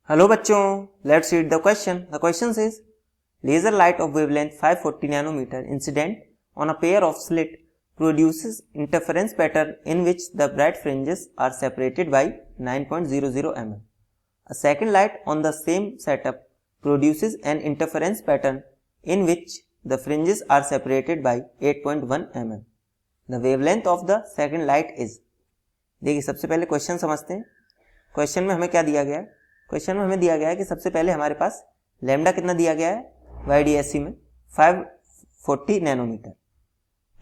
Hello बच्चों, let's read the question. The question is laser light of wavelength 540 nanometer incident on a pair of slit produces interference pattern in which the bright fringes are separated by 9.00 mm. A second light on the same setup produces an interference pattern in which the fringes are separated by 8.1 mm. The wavelength of the second light is. देखिए सबसे पहले question समझते हैं. Question में हमें क्या दिया गया है? क्वेश्चन में हमें दिया गया है कि सबसे पहले हमारे पास लैम्डा कितना दिया गया है YDSC में 540 नैनोमीटर,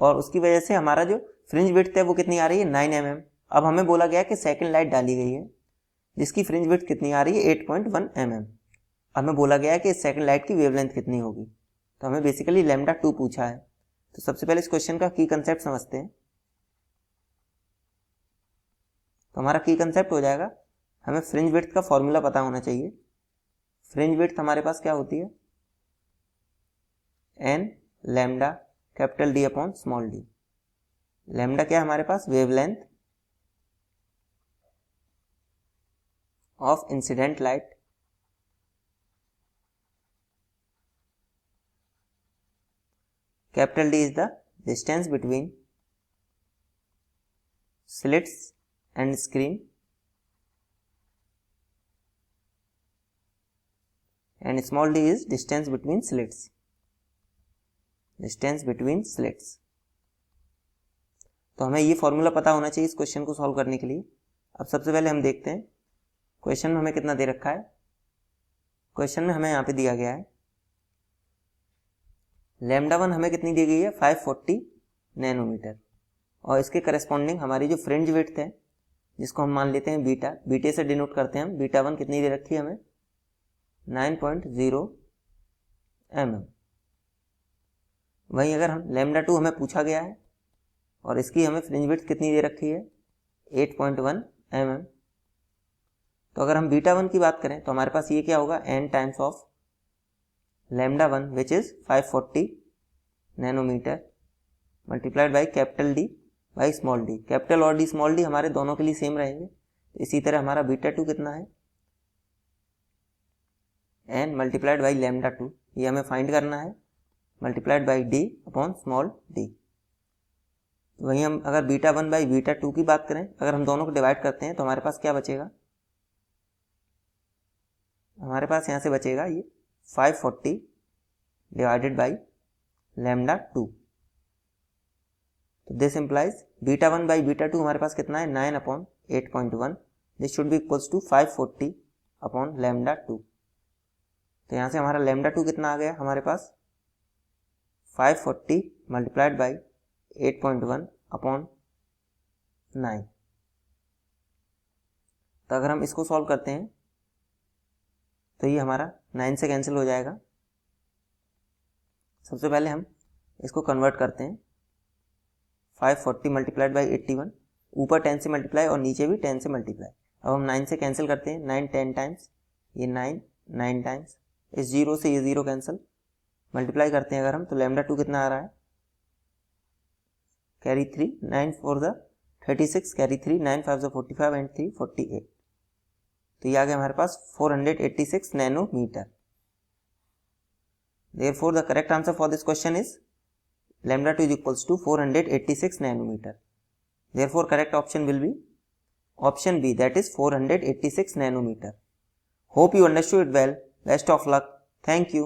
और उसकी वजह से हमारा जो फ्रिंज विड्थ है वो कितनी आ रही है 9 mm. अब हमें बोला गया कि सेकंड लाइट डाली गई है जिसकी फ्रिंज विड्थ कितनी आ रही है 8.1 mm. हमें बोला गया है कि सेकंड लाइट की वेवलेंथ कितनी होगी, तो हमें बेसिकली लैम्डा 2 पूछा है. तो सबसे पहले इस क्वेश्चन का की कंसेप्ट समझते हैं. तो हमारा की कंसेप्ट हो जाएगा, हमें फ्रिंज विड्थ का फॉर्मूला पता होना चाहिए. फ्रिंज विड्थ हमारे पास क्या होती है n lambda capital D upon small D. Lambda क्या है हमारे पास? Wavelength of incident light capital D is the distance between slits and screen and small d is distance between slits. Distance between slits. तो हमें ये formula पता होना चाहिए इस क्वेश्चन को सॉल्व करने के लिए. अब सबसे पहले हम देखते हैं क्वेश्चन में हमें कितना दे रखा है. क्वेश्चन में हमें यहाँ पे दिया गया है लैम्डा 1 हमें कितनी दी गई है 540 नैनोमीटर, और इसके करस्पॉन्डिंग हमारी जो फ्रिंज विड्थ है जिसको हम मान लेते हैं बीटा, बीटे से डिनोट करते हैं हम. बीटा 1 कितनी दे रखी है हमें 9.0 mm. वहीं अगर हम लैम्डा 2 हमें पूछा गया है और इसकी हमें फ्रिंज विड्थ कितनी दे रखी है 8.1 mm. तो अगर हम बीटा 1 की बात करें तो हमारे पास ये क्या होगा n times of lambda 1 which is 540 nanometre multiplied by capital D by small d. Capital और डी स्मॉल डी हमारे दोनों के लिए सेम रहेंगे. इसी तरह हमारा बीटा 2 कितना है n मल्टीप्लाइड बाई लैम्डा 2, ये हमें फाइंड करना है, multiplied by d upon small d. वहीं हम अगर बीटा 1 बाई बीटा 2 की बात करें, अगर हम दोनों को डिवाइड करते हैं तो हमारे पास क्या बचेगा, हमारे पास यहाँ से बचेगा ये 540 डिवाइडेड बाई लैम्डा 2. तो this implies beta 1 by beta 2 हमारे पास कितना है 9 upon 8.1. This should be equals to 540 upon lambda 2. तो यहाँ से हमारा लैम्डा 2 कितना आ गया हमारे पास 540 मल्टीप्लाइड बाई 8.1 अपॉन 9. तो अगर हम इसको सॉल्व करते हैं तो ये हमारा 9 से कैंसिल हो जाएगा. सबसे पहले हम इसको कन्वर्ट करते हैं. 540 मल्टीप्लाइड बाई 81, ऊपर 10 से मल्टीप्लाई और नीचे भी 10 से मल्टीप्लाई. अब हम 9 से कैंसिल करते हैं, 9 10 टाइम्स, ये 9 टाइम्स, इस 0 से ये 0 कैंसिल, मल्टीप्लाई करते हैं अगर हम तो लैम्डा 2 कितना आ रहा है carry 3, 9 4 the 36, carry 3, 9 5 the 45 and 3 48. तो ये आ गया हमारे पास 486 nanometre. Therefore the correct answer for this question is lambda 2 is equals to 486 nanometer. Therefore correct option will be option B, that is 486 nanometer. Hope you understood it well. Best of luck. Thank you.